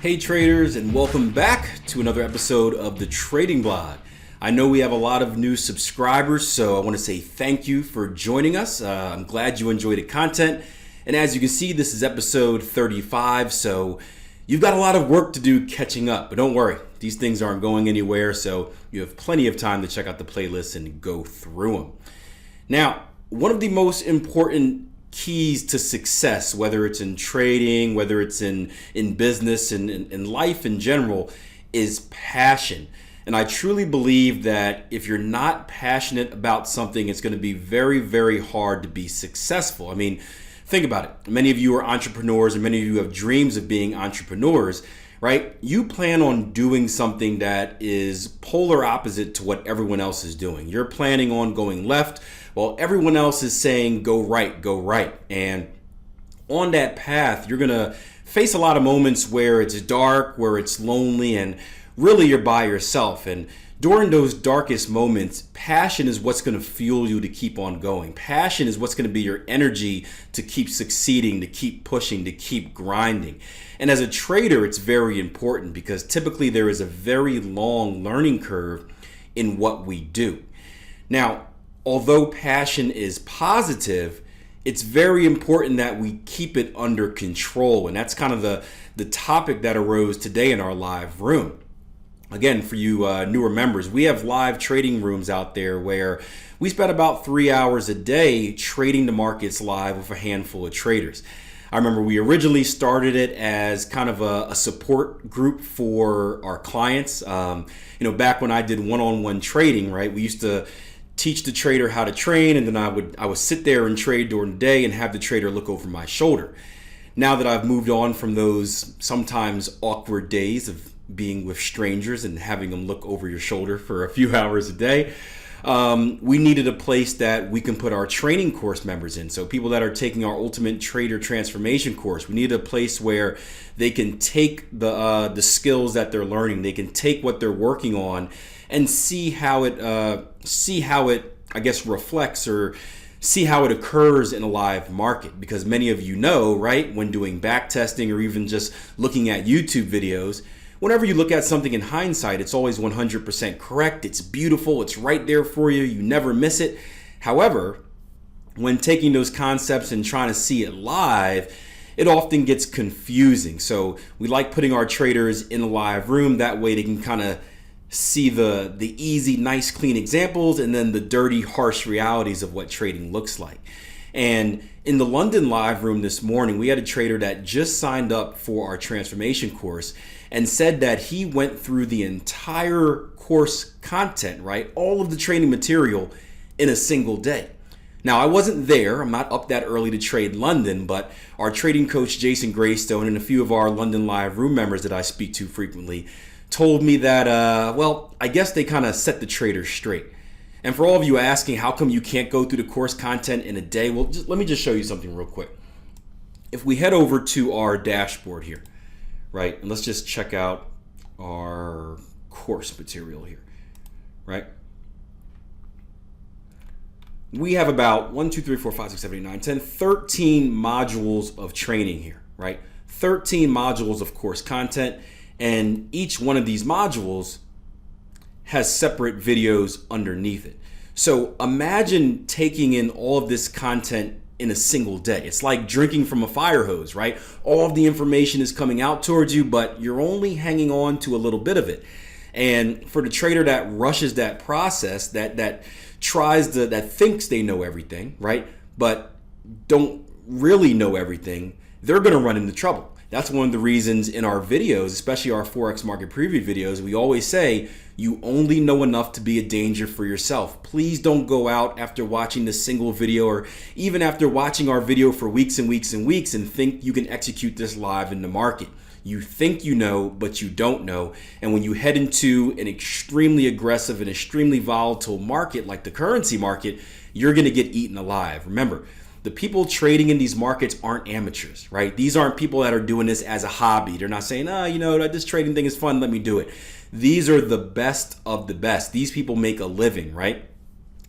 Hey traders, and welcome back to another episode of the Trading Blog. I know we have a lot of new subscribers, so I want to say thank you for joining us. I'm glad you enjoyed the content. And as you can see, this is episode 35, so you've got a lot of work to do catching up. But don't worry, these things aren't going anywhere, so you have plenty of time to check out the playlist and go through them. Now, one of the most important keys to success, whether it's in trading, whether it's in business and in life in general, is passion. And I truly believe that if you're not passionate about something, it's going to be very, very hard to be successful. I mean, think about it. Many of you are entrepreneurs and many of you have dreams of being entrepreneurs, right? You plan on doing something that is polar opposite to what everyone else is doing. You're planning on going left while everyone else is saying go right, go right. And on that path, you're going to face a lot of moments where it's dark, where it's lonely, and really you're by yourself. And during those darkest moments, passion is what's going to fuel you to keep on going. Passion is what's going to be your energy to keep succeeding, to keep pushing, to keep grinding. And as a trader, it's very important because typically there is a very long learning curve in what we do. Now, although passion is positive, it's very important that we keep it under control. And that's kind of the topic that arose today in our live room. Again, for you newer members, we have live trading rooms out there where we spend about 3 hours a day trading the markets live with a handful of traders. I remember we originally started it as kind of a support group for our clients. Back when I did one-on-one trading, right, we used to teach the trader how to train, and then I would sit there and trade during the day and have the trader look over my shoulder. Now that I've moved on from those sometimes awkward days of being with strangers and having them look over your shoulder for a few hours a day, we needed a place that we can put our training course members in. So people that are taking our Ultimate Trader Transformation course, we needed a place where they can take the skills that they're learning, they can take what they're working on and see how it I guess reflects or see how it occurs in a live market. Because many of you know, right, when doing back testing or even just looking at YouTube videos, whenever you look at something in hindsight, it's always 100% correct. It's beautiful. It's right there for you. You never miss it. However, when taking those concepts and trying to see it live, it often gets confusing. So we like putting our traders in a live room. That way they can kind of see the easy, nice, clean examples and then the dirty, harsh realities of what trading looks like. And in the London live room this morning, we had a trader that just signed up for our transformation course and said that he went through the entire course content, right? All of the training material in a single day. Now, I wasn't there. I'm not up that early to trade London, but our trading coach, Jason Greystone, and a few of our London live room members that I speak to frequently told me that, I guess they kind of set the traders straight. And for all of you asking, how come you can't go through the course content in a day? Well, let me just show you something real quick. If we head over to our dashboard here, right, and let's just check out our course material here, right? We have about 13 modules of training here, right? 13 modules of course content, and each one of these modules has separate videos underneath it. So imagine taking in all of this content in a single day. It's like drinking from a fire hose, right? All of the information is coming out towards you, but you're only hanging on to a little bit of it. And for the trader that rushes that process, that thinks they know everything, right, but don't really know everything, they're going to run into trouble. That's one of the reasons in our videos, especially our Forex market preview videos, we always say you only know enough to be a danger for yourself. Please don't go out after watching this single video or even after watching our video for weeks and weeks and weeks and think you can execute this live in the market. You think you know, but you don't know. And when you head into an extremely aggressive and extremely volatile market like the currency market, you're going to get eaten alive. Remember, the people trading in these markets aren't amateurs, right? These aren't people that are doing this as a hobby. They're not saying, this trading thing is fun, let me do it. These are the best of the best. These people make a living, right?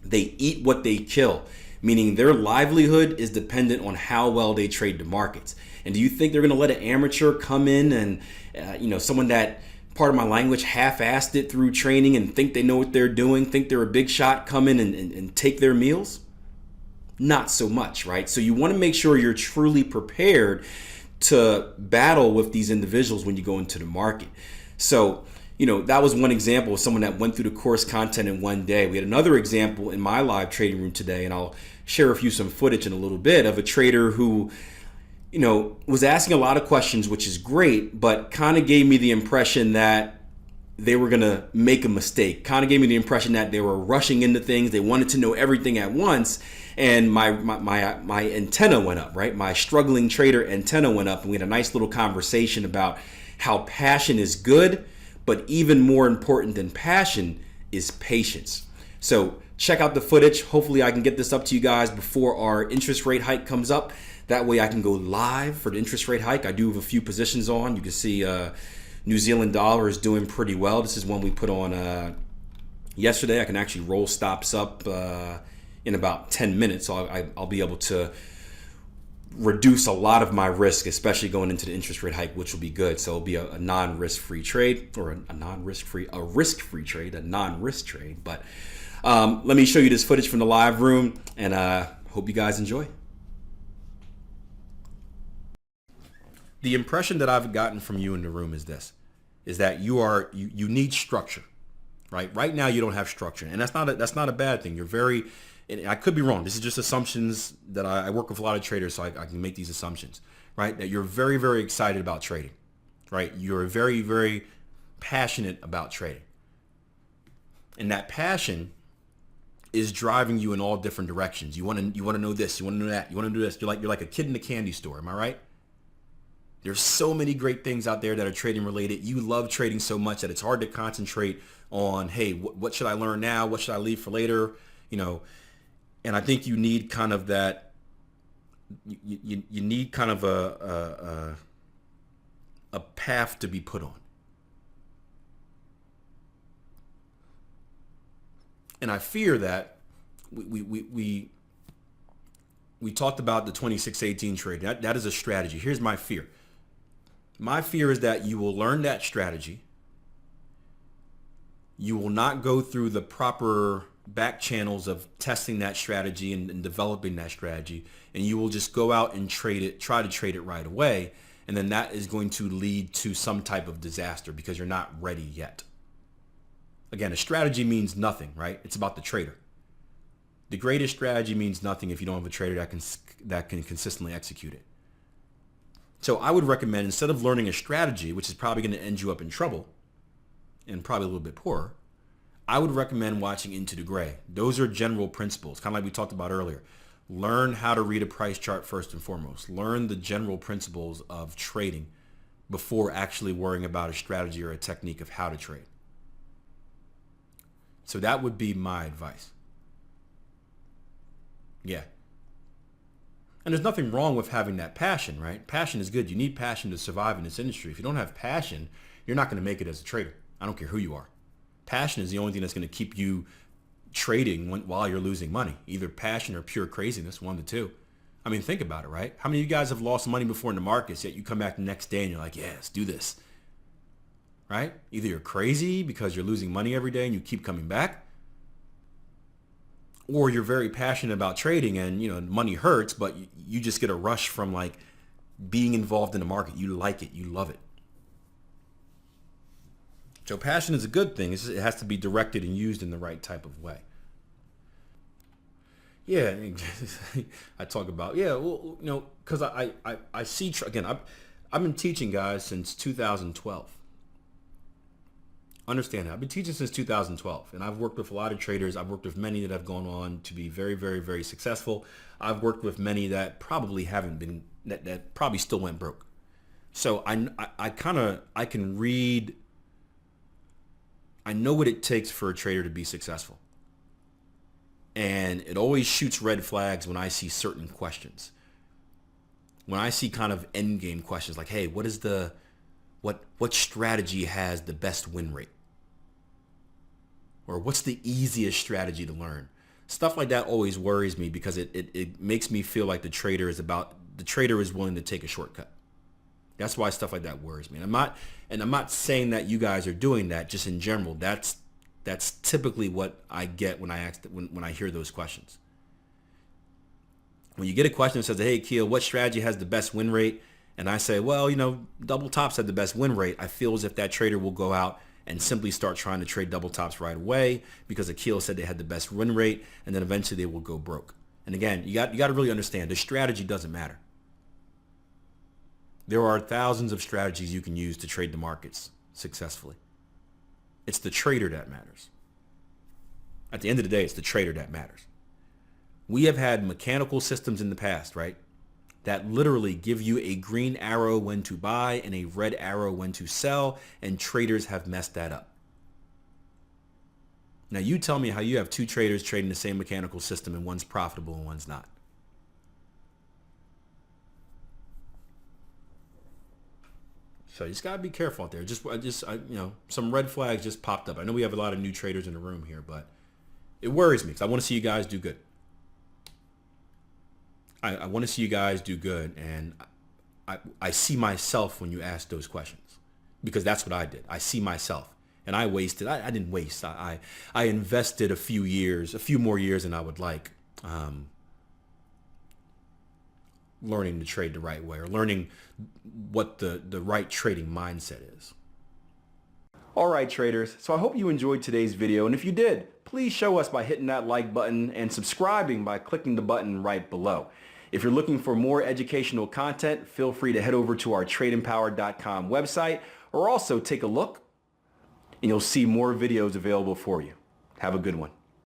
They eat what they kill, meaning their livelihood is dependent on how well they trade the markets. And do you think they're going to let an amateur come in someone that, part of my language, half-assed it through training and think they know what they're doing, think they're a big shot, come in and take their meals? Not so much, right? So you want to make sure you're truly prepared to battle with these individuals when you go into the market. So, that was one example of someone that went through the course content in one day. We had another example in my live trading room today, and I'll share with you some footage in a little bit of a trader who, was asking a lot of questions, which is great, but kind of gave me the impression that they were going to make a mistake. Kind of gave me the impression that they were rushing into things. They wanted to know everything at once. And my antenna went up, right? My struggling trader antenna went up, and we had a nice little conversation about how passion is good, but even more important than passion is patience. So check out the footage. Hopefully I can get this up to you guys before our interest rate hike comes up. That way I can go live for the interest rate hike. I do have a few positions on. You can see New Zealand dollar is doing pretty well. This is one we put on yesterday. I can actually roll stops up in about 10 minutes. So I'll be able to reduce a lot of my risk, especially going into the interest rate hike, which will be good. So it'll be a non-risk-free trade, or a risk-free trade, a non-risk trade. But let me show you this footage from the live room, and hope you guys enjoy. The impression that I've gotten from you in the room is this, is that you need structure, right? Right now you don't have structure, and that's not a bad thing. You're very, and I could be wrong. This is just assumptions that I work with a lot of traders, so I can make these assumptions, right? That you're very, very excited about trading, right? You're very, very passionate about trading, and that passion is driving you in all different directions. You want to know this, you want to know that, you want to do this. You're like a kid in a candy store. Am I right? There's so many great things out there that are trading related. You love trading so much that it's hard to concentrate on, hey, what should I learn now? What should I leave for later? And I think you need kind of that. You need kind of a path to be put on. And I fear that we talked about the 2618 trade. That is a strategy. Here's my fear. My fear is that you will learn that strategy. You will not go through the proper back channels of testing that strategy and developing that strategy, and you will just go out and try to trade it right away, and then that is going to lead to some type of disaster because you're not ready yet. Again, a strategy means nothing, right? It's about the trader. The greatest strategy means nothing if you don't have a trader that can consistently execute it. So I would recommend, instead of learning a strategy, which is probably going to end you up in trouble and probably a little bit poorer, I would recommend watching Into the Gray. Those are general principles, kind of like we talked about earlier. Learn how to read a price chart first and foremost. Learn the general principles of trading before actually worrying about a strategy or a technique of how to trade. So that would be my advice. Yeah. And there's nothing wrong with having that passion, right? Passion is good. You need passion to survive in this industry. If you don't have passion, you're not going to make it as a trader. I don't care who you are. Passion is the only thing that's going to keep you trading while you're losing money. Either passion or pure craziness, one of the two. I mean, think about it, right? How many of you guys have lost money before in the markets, yet you come back the next day and you're like, yeah, let's do this, right? Either you're crazy because you're losing money every day and you keep coming back, or you're very passionate about trading and, money hurts, but you just get a rush from like being involved in the market. You like it. You love it. So passion is a good thing. It has to be directed and used in the right type of way. Yeah, I talk about, because I see, again, I've been teaching guys since 2012. Understand that. I've been teaching since 2012, and I've worked with a lot of traders. I've worked with many that have gone on to be very, very, very successful. I've worked with many that probably haven't been, that probably still went broke. So I can read, I know what it takes for a trader to be successful. And it always shoots red flags when I see certain questions. When I see kind of end game questions like, hey, what strategy has the best win rate? Or what's the easiest strategy to learn? Stuff like that always worries me because it makes me feel like the trader is willing to take a shortcut. That's why stuff like that worries me. And I'm not saying that you guys are doing that. Just in general, that's typically what I get when I hear those questions. When you get a question that says, "Hey, Akil, what strategy has the best win rate?" And I say, "Well, double tops have the best win rate." I feel as if that trader will go out and simply start trying to trade double tops right away because Akil said they had the best win rate, and then eventually they will go broke. And again, you got to really understand the strategy doesn't matter. There are thousands of strategies you can use to trade the markets successfully. It's the trader that matters. At the end of the day, it's the trader that matters. We have had mechanical systems in the past, right, that literally give you a green arrow when to buy and a red arrow when to sell, and traders have messed that up. Now you tell me how you have two traders trading the same mechanical system and one's profitable and one's not. So you just gotta be careful out there. Some red flags just popped up. I know we have a lot of new traders in the room here, but it worries me because I want to see you guys do good. I want to see you guys do good, and I see myself when you ask those questions because that's what I did. I see myself, and I wasted. I didn't waste. I invested a few more years than I would like, learning to trade the right way or learning what the right trading mindset is. All right, traders. So I hope you enjoyed today's video. And if you did, please show us by hitting that like button and subscribing by clicking the button right below. If you're looking for more educational content, feel free to head over to our TradingPower.com website or also take a look and you'll see more videos available for you. Have a good one.